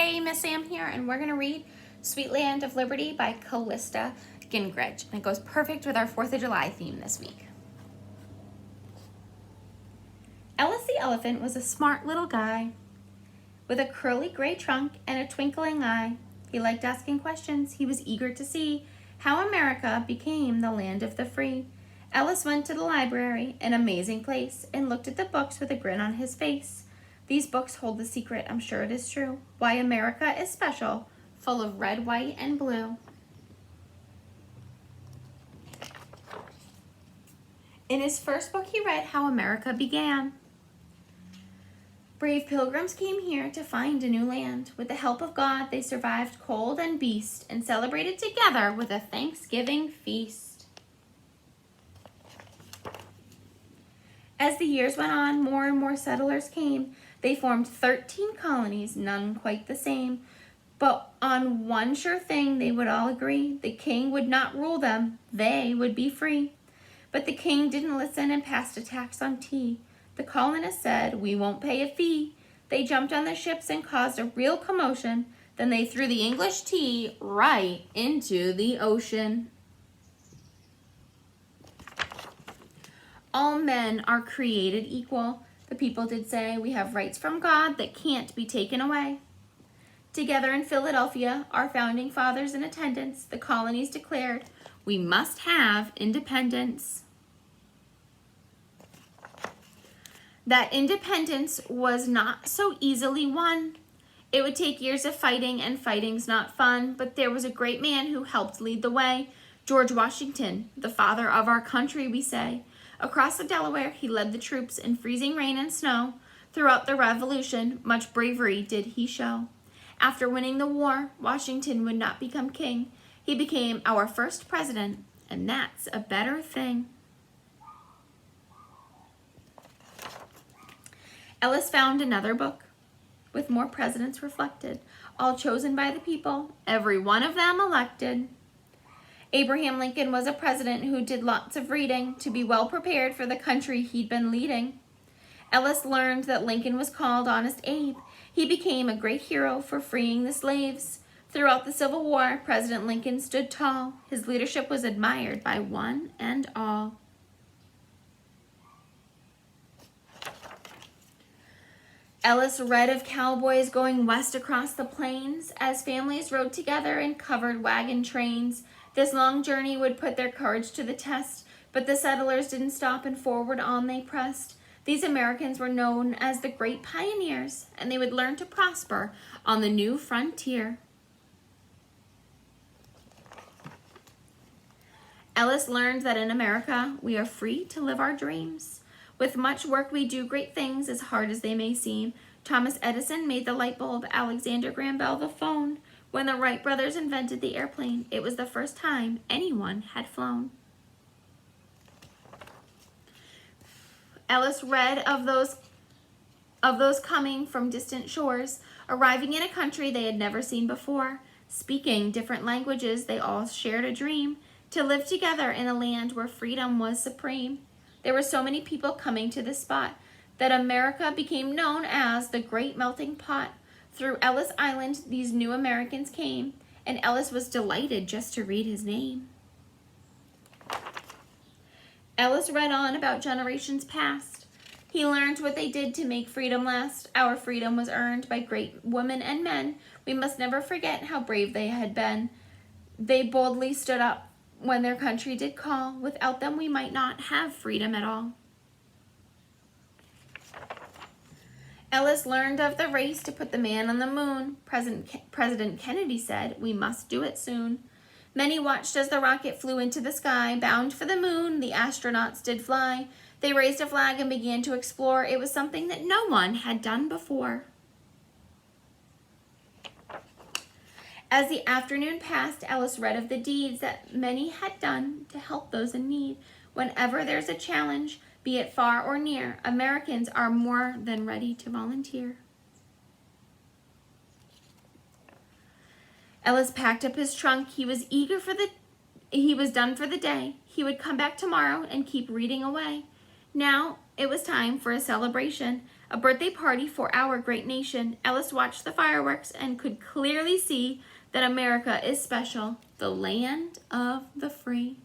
Hey, Miss Sam here, and we're going to read Sweet Land of Liberty by Callista Gingrich. And it goes perfect with our 4th of July theme this week. Ellis the elephant was a smart little guy with a curly gray trunk and a twinkling eye. He liked asking questions. He was eager to see how America became the land of the free. Ellis went to the library, an amazing place, and looked at the books with a grin on his face. These books hold the secret, I'm sure it is true, why America is special, full of red, white, and blue. In his first book, he read how America began. Brave pilgrims came here to find a new land. With the help of God, they survived cold and beast and celebrated together with a Thanksgiving feast. As the years went on, more and more settlers came. They formed 13 colonies, none quite the same. But on one sure thing they would all agree. The king would not rule them. They would be free. But the king didn't listen and passed a tax on tea. The colonists said, "We won't pay a fee." They jumped on the ships and caused a real commotion. Then they threw the English tea right into the ocean. All men are created equal. The people did say, we have rights from God that can't be taken away. Together in Philadelphia, our founding fathers in attendance, the colonies declared, we must have independence. That independence was not so easily won. It would take years of fighting, and fighting's not fun, but there was a great man who helped lead the way. George Washington, the father of our country, we say. Across the Delaware, he led the troops in freezing rain and snow. Throughout the Revolution, much bravery did he show. After winning the war, Washington would not become king. He became our first president, and that's a better thing. Ellis found another book with more presidents reflected, all chosen by the people, every one of them elected. Abraham Lincoln was a president who did lots of reading to be well prepared for the country he'd been leading. Ellis learned that Lincoln was called Honest Abe. He became a great hero for freeing the slaves. Throughout the Civil War, President Lincoln stood tall. His leadership was admired by one and all. Ellis read of cowboys going west across the plains as families rode together in covered wagon trains. This long journey would put their courage to the test, but the settlers didn't stop and forward on they pressed. These Americans were known as the great pioneers, and they would learn to prosper on the new frontier. Ellis learned that in America, we are free to live our dreams. With much work we do great things, as hard as they may seem. Thomas Edison made the light bulb, Alexander Graham Bell the phone. When the Wright brothers invented the airplane, it was the first time anyone had flown. Ellis read of those coming from distant shores, arriving in a country they had never seen before. Speaking different languages, they all shared a dream to live together in a land where freedom was supreme. There were so many people coming to this spot that America became known as the Great Melting Pot. Through Ellis Island, these new Americans came, and Ellis was delighted just to read his name. Ellis read on about generations past. He learned what they did to make freedom last. Our freedom was earned by great women and men. We must never forget how brave they had been. They boldly stood up when their country did call. Without them, we might not have freedom at all. Ellis learned of the race to put the man on the moon. President Kennedy said, we must do it soon. Many watched as the rocket flew into the sky. Bound for the moon, the astronauts did fly. They raised a flag and began to explore. It was something that no one had done before. As the afternoon passed, Ellis read of the deeds that many had done to help those in need. Whenever there's a challenge, be it far or near, Americans are more than ready to volunteer. Ellis packed up his trunk. He was done for the day. He would come back tomorrow and keep reading away. Now it was time for a celebration. a birthday party for our great nation. Ellis watched the fireworks and could clearly see that America is special, the land of the free.